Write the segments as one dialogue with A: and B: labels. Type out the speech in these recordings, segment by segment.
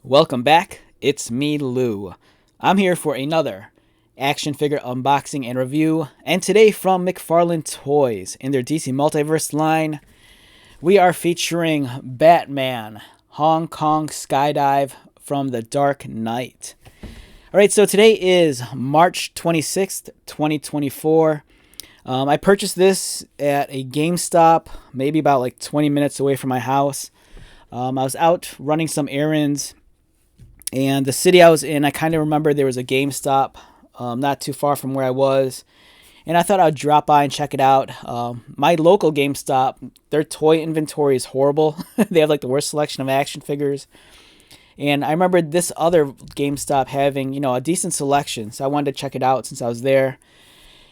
A: Welcome back. It's me, Lou. I'm here for another action figure unboxing and review. And today from McFarlane Toys in their DC Multiverse line, we are featuring Batman Hong Kong Skydive from the Dark Knight. Alright, so today is March 26th, 2024. I purchased this at a GameStop, maybe about like 20 minutes away from my house. I was out running some errands, and the city I was in, I kind of remember there was a GameStop not too far from where I was. And I thought I'd drop by and check it out. My local GameStop, their toy inventory is horrible. They have like the worst selection of action figures. And I remember this other GameStop having, a decent selection. So I wanted to check it out since I was there.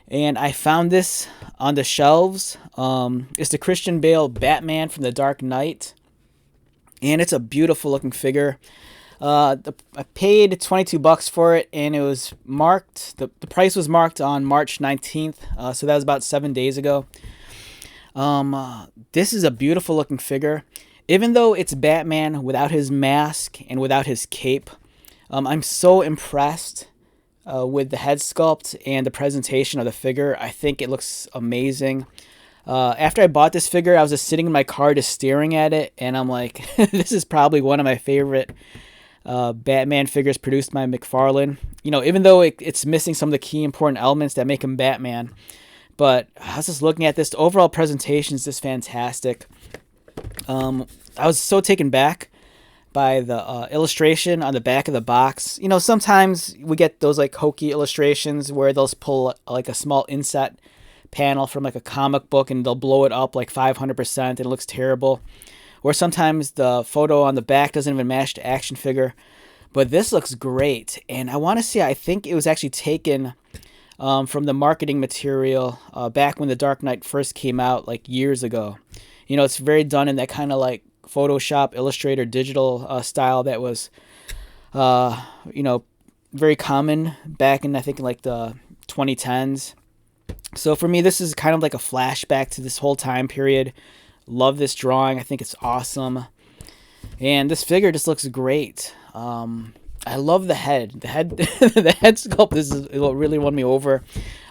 A: And I found this on the shelves. It's the Christian Bale Batman from the Dark Knight. And it's a beautiful looking figure. I paid $22 for it, and it was marked. The price was marked on March 19th, so that was about 7 days ago. This is a beautiful looking figure. Even though it's Batman without his mask and without his cape, I'm so impressed with the head sculpt and the presentation of the figure. I think it looks amazing. After I bought this figure, I was just sitting in my car just staring at it, and I'm like, this is probably one of my favorite Batman figures produced by McFarlane. Even though it's missing some of the key important elements that make him Batman. But I was just looking at this. The overall presentation is just fantastic. I was so taken back by the illustration on the back of the box. Sometimes we get those like hokey illustrations where they'll pull like a small inset panel from like a comic book and they'll blow it up like 500% and it looks terrible. Or sometimes the photo on the back doesn't even match the action figure. But this looks great. And I want to say, I think it was actually taken from the marketing material back when The Dark Knight first came out, like years ago. It's very done in that kind of like Photoshop, Illustrator, digital style that was, very common back in, I think, like the 2010s. So for me, this is kind of like a flashback to this whole time period. Love this drawing. I think it's awesome. And this figure just looks great. I love the head. The head the head sculpt. This is what really won me over.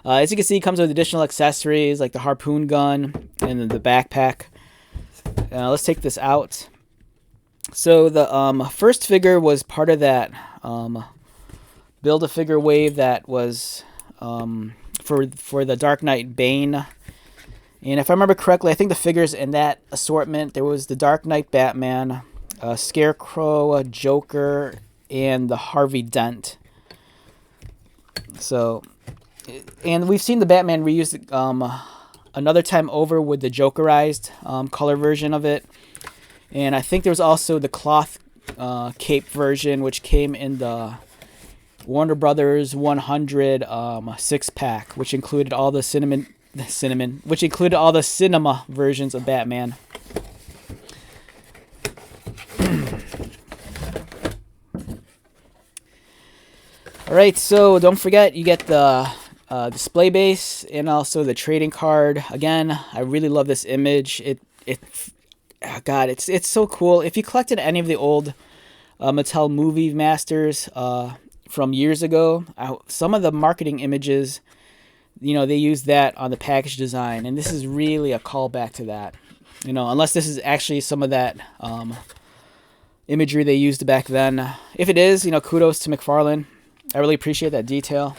A: As you can see, it comes with additional accessories like the harpoon gun and then the backpack. Let's take this out. So the first figure was part of that Build-A-Figure wave that was for the Dark Knight Bane. And if I remember correctly, I think the figures in that assortment, there was the Dark Knight Batman, Scarecrow, Joker, and the Harvey Dent. So, and we've seen the Batman reused another time over with the Jokerized color version of it. And I think there was also the cloth cape version, which came in the Warner Brothers 100 six-pack, which included all the which included all the cinema versions of Batman. Alright, so don't forget, you get the display base and also the trading card. Again, I really love this image. God, it's so cool. If you collected any of the old Mattel Movie Masters from years ago, some of the marketing images, they use that on the package design, and this is really a callback to that. Unless this is actually some of that imagery they used back then. If it is, kudos to McFarlane. I really appreciate that detail.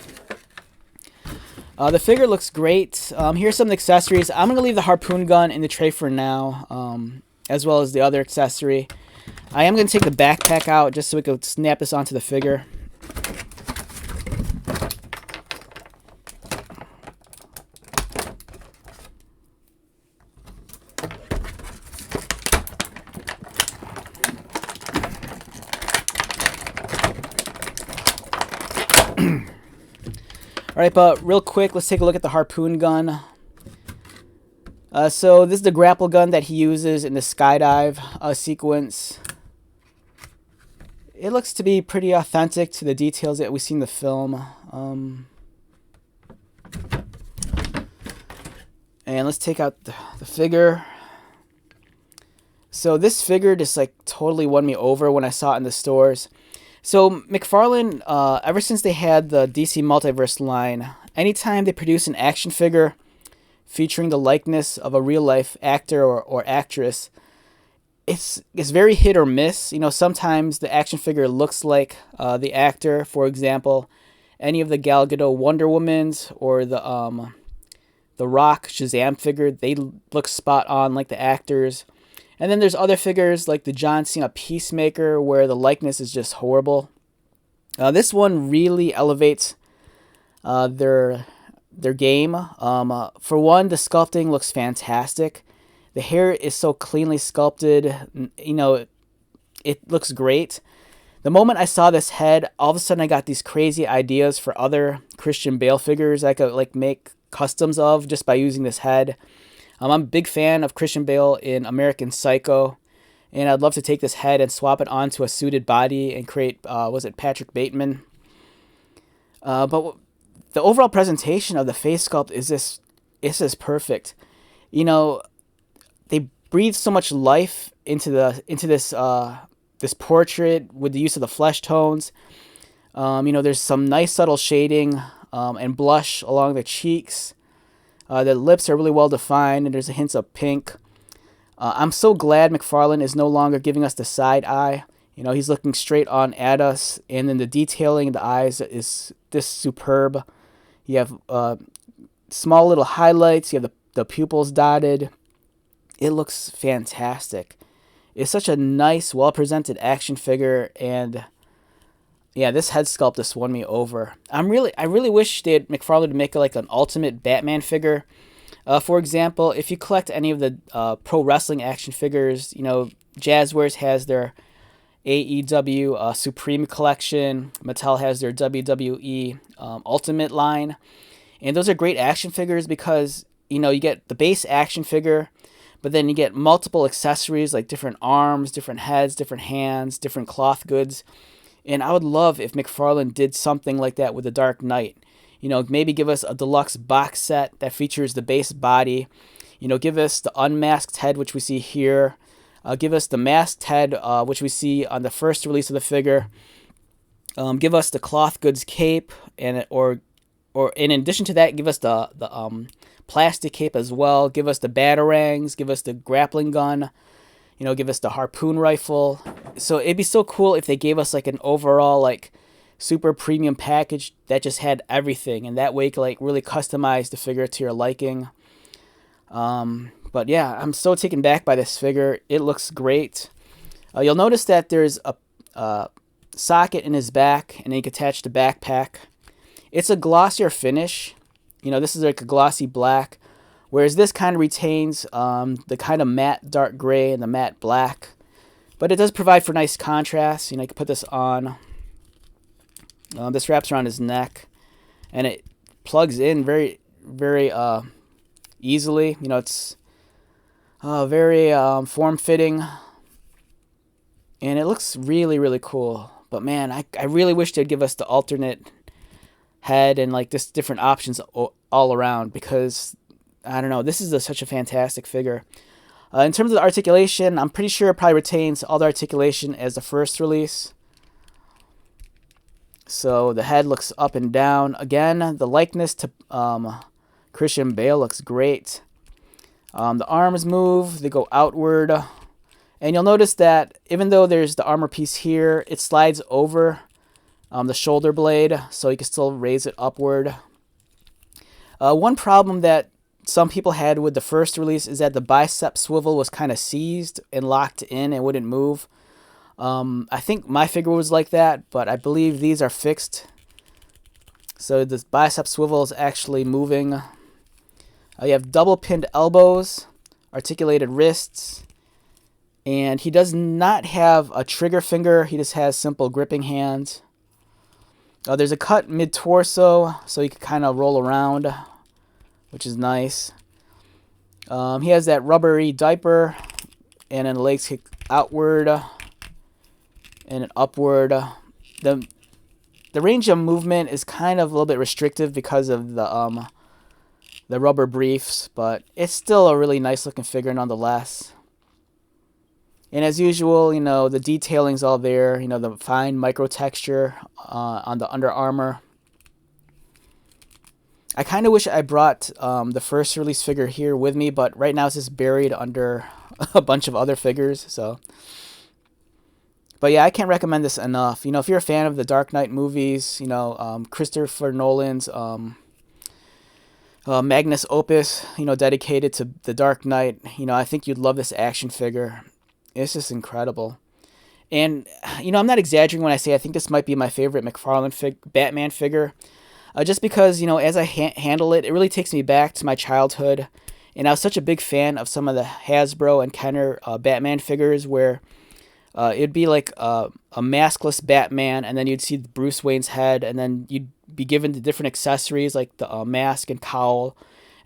A: The figure looks great. Here's some of the accessories. I'm going to leave the harpoon gun in the tray for now, as well as the other accessory. I am going to take the backpack out just so we can snap this onto the figure. Alright, but real quick, let's take a look at the harpoon gun. So this is the grapple gun that he uses in the skydive sequence. It looks to be pretty authentic to the details that we see in the film. And let's take out the figure. So this figure just like totally won me over when I saw it in the stores. So McFarlane, ever since they had the DC Multiverse line, anytime they produce an action figure featuring the likeness of a real life actor or actress, it's very hit or miss. You know, sometimes the action figure looks like the actor. For example, any of the Gal Gadot Wonder Womans or the Rock Shazam figure, they look spot on like the actors. And then there's other figures like the John Cena Peacemaker where the likeness is just horrible. This one really elevates their game. For one, the sculpting looks fantastic. The hair is so cleanly sculpted. You know, it looks great. The moment I saw this head, all of a sudden I got these crazy ideas for other Christian Bale figures I could like make customs of just by using this head. I'm a big fan of Christian Bale in American Psycho, and I'd love to take this head and swap it onto a suited body and create, was it Patrick Bateman? But the overall presentation of the face sculpt is just perfect. You know, they breathe so much life into this portrait with the use of the flesh tones. You know, there's some nice subtle shading and blush along the cheeks. The lips are really well defined, and there's a hint of pink. I'm so glad McFarlane is no longer giving us the side eye. You know, he's looking straight on at us, and then the detailing of the eyes is just superb. You have small little highlights. You have the pupils dotted. It looks fantastic. It's such a nice, well-presented action figure, and yeah, this head sculpt just won me over. I really wish McFarlane to make like an ultimate Batman figure. For example, if you collect any of the pro wrestling action figures, you know, Jazzwares has their AEW Supreme collection. Mattel has their WWE Ultimate line, and those are great action figures because you know you get the base action figure, but then you get multiple accessories like different arms, different heads, different hands, different cloth goods. And I would love if McFarlane did something like that with The Dark Knight. You know, maybe give us a deluxe box set that features the base body. You know, give us the unmasked head, which we see here. Give us the masked head, which we see on the first release of the figure. Give us the cloth goods cape, or in addition to that, give us the plastic cape as well. Give us the batarangs. Give us the grappling gun. You know, give us the harpoon rifle. So it'd be so cool if they gave us like an overall like super premium package that just had everything, and that way you could like really customize the figure to your liking. But yeah, I'm so taken back by this figure. It looks great. You'll notice that there's a socket in his back, and then you can attach the backpack. It's a glossier finish. You know, this is like a glossy black. Whereas this kind of retains the kind of matte dark gray and the matte black. But it does provide for nice contrast. You know, you can put this on. This wraps around his neck. And it plugs in very, very easily. You know, it's very form-fitting. And it looks really, really cool. But man, I really wish they'd give us the alternate head and like just different options all around, because I don't know, this is such a fantastic figure. In terms of the articulation, I'm pretty sure it probably retains all the articulation as the first release. So the head looks up and down. Again, the likeness to Christian Bale looks great. The arms move, they go outward. And you'll notice that even though there's the armor piece here, it slides over the shoulder blade, so you can still raise it upward. One problem that some people had with the first release is that the bicep swivel was kind of seized and locked in and wouldn't move. I think my figure was like that, but I believe these are fixed. So the bicep swivel is actually moving. You have double pinned elbows, articulated wrists, and he does not have a trigger finger. He just has simple gripping hands. There's a cut mid-torso, so you can kind of roll around, which is nice. He has that rubbery diaper, and then the legs kick outward and then upward. The range of movement is kind of a little bit restrictive because of the rubber briefs, but it's still a really nice looking figure nonetheless. And as usual, you know, the detailing's all there. You know, the fine micro texture on the Under Armour. I kind of wish I brought the first release figure here with me, but right now it's just buried under a bunch of other figures. So, but yeah, I can't recommend this enough. You know, if you're a fan of the Dark Knight movies, you know, Christopher Nolan's Magnus Opus, you know, dedicated to the Dark Knight, you know, I think you'd love this action figure. It's just incredible. And, you know, I'm not exaggerating when I say I think this might be my favorite McFarlane Batman figure. Just because, you know, as I handle it, it really takes me back to my childhood. And I was such a big fan of some of the Hasbro and Kenner Batman figures where it'd be like a maskless Batman, and then you'd see Bruce Wayne's head, and then you'd be given the different accessories like the mask and cowl,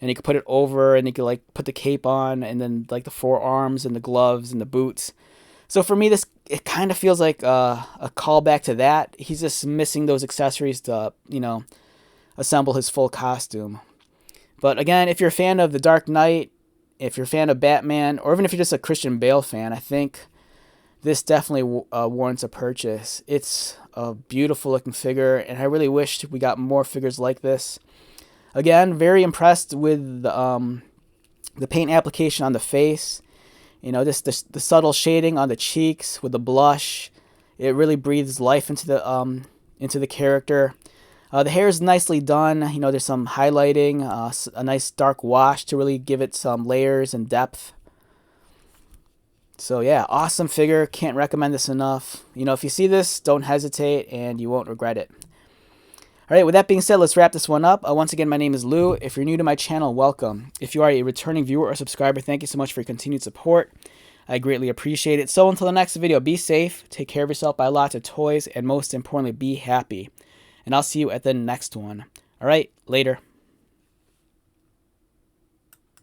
A: and you could put it over, and you could like put the cape on, and then like the forearms and the gloves and the boots. So for me, it kind of feels like a callback to that. He's just missing those accessories to, you know, assemble his full costume. But again, if you're a fan of The Dark Knight, if you're a fan of Batman, or even if you're just a Christian Bale fan, I think this definitely warrants a purchase. It's a beautiful looking figure, and I really wished we got more figures like this. Again, very impressed with the paint application on the face. You know, just the subtle shading on the cheeks with the blush. It really breathes life into the character. The hair is nicely done. You know, there's some highlighting, a nice dark wash to really give it some layers and depth. So yeah, awesome figure. Can't recommend this enough. You know, if you see this, don't hesitate and you won't regret it. All right, with that being said, let's wrap this one up. Once again, my name is Lou. If you're new to my channel, welcome. If you are a returning viewer or subscriber, thank you so much for your continued support. I greatly appreciate it. So until the next video, be safe, take care of yourself, buy lots of toys, and most importantly, be happy. And I'll see you at the next one. All right, later.